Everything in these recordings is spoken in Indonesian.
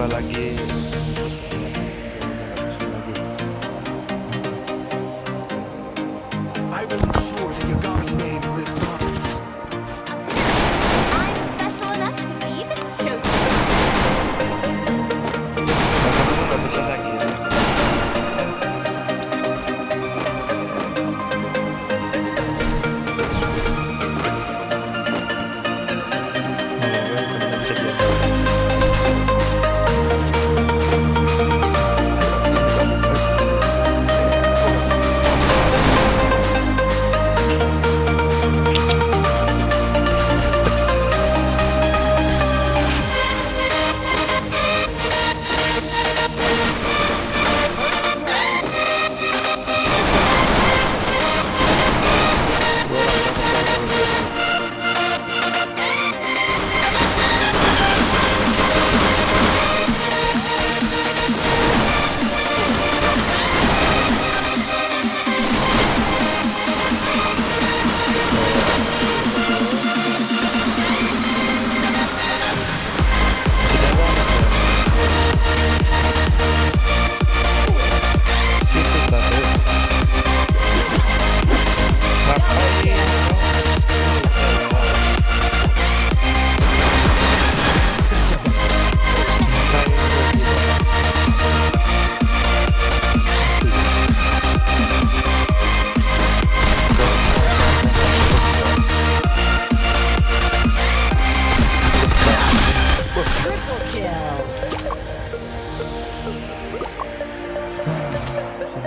coba lagi. I will ensure the Yagami name lives on. I'm special enough to be the chosen. Kamu nggak bisa lagi.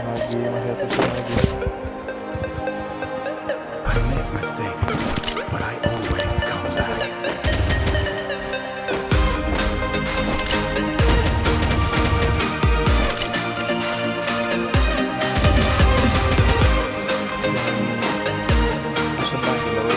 Masih satu lagi. I make mistakes, but I always come back. Bisa lagi loh.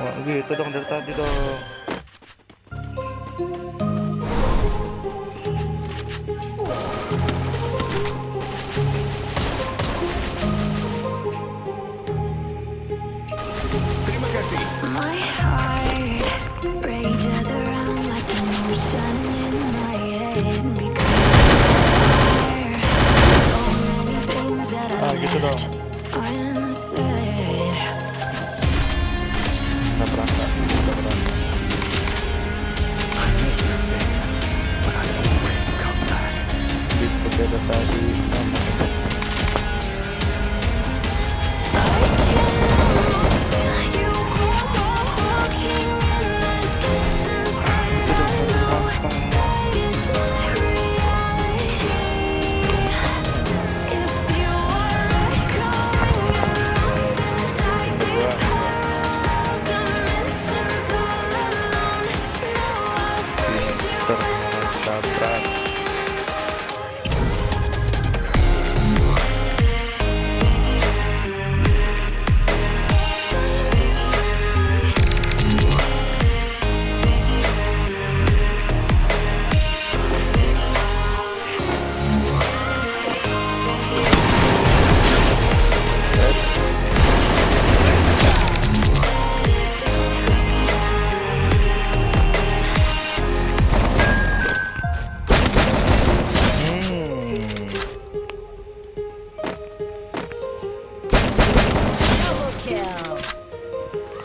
Wah, gitu dong dari tadi dong. Terima kasih. My heart rages around like an ocean in my head because there are so many things that I Gitu dong. left unsaid. Nggak berangkat. I make mistakes, but I always come back. Gitu beda tadi. You walking in the distance, but I know that is not reality. If you are reckoning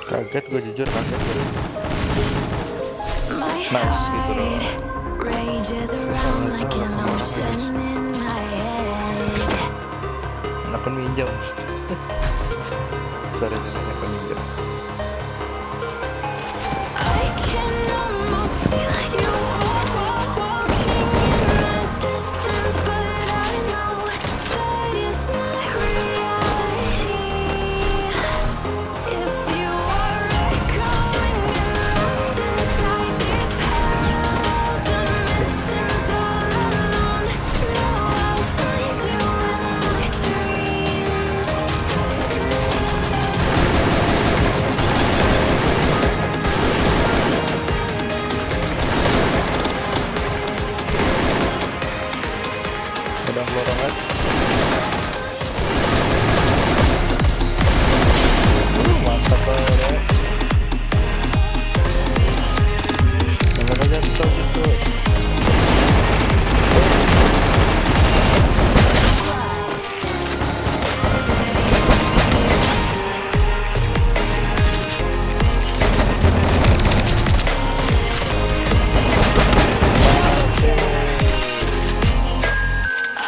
Kaget gue, jujur kaget gue. My Nice gitu loh. heart rages around like an ocean in my head. Akun minjam. Sorry, akun minjam. I can almost feel you walking in the distance, but I know that it's not reality. If you are echoing around inside these parallel dimensions all alone, know I'll find you in my dreams. Udah lorongan. Mantap banget. Jangan aja jatuh gitu.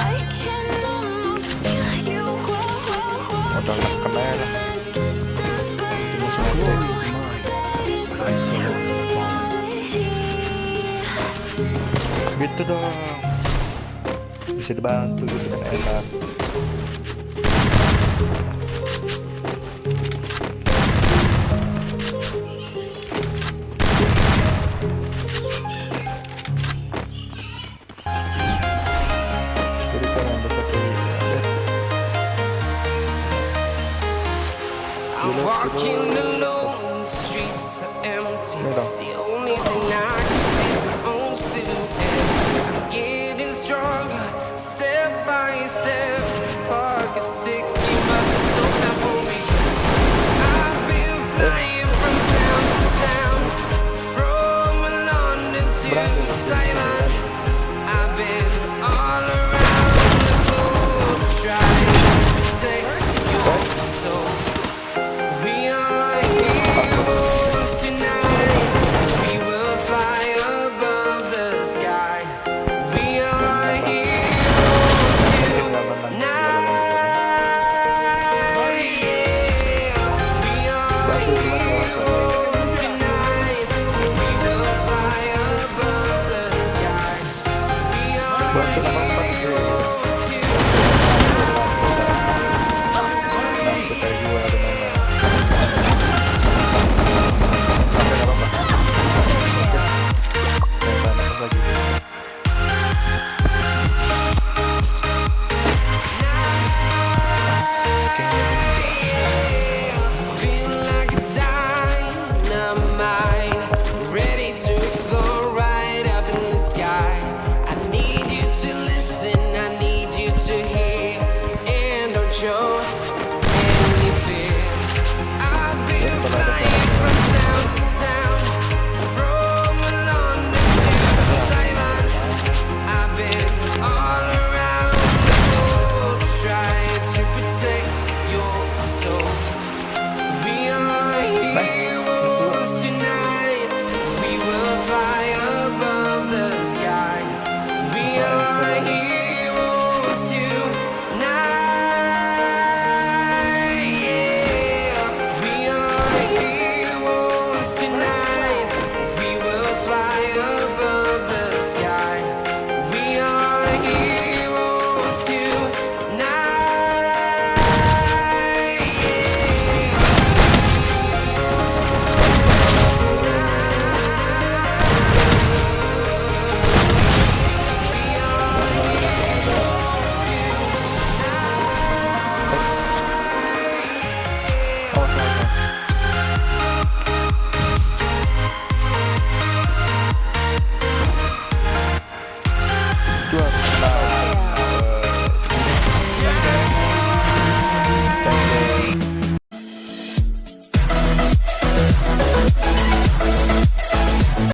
I can almost feel you Udah nggak kena ya lah. distance, but Glory is mine, but I still want to follow. Gitu dong. Bisa dibantu gitu kan enak. Jadi kan ada satu update. I'm walking alone, the streets are empty. Ini dong. The only thing I can see is my own silhouette. I'm getting stronger, step by step. The clock is ticking.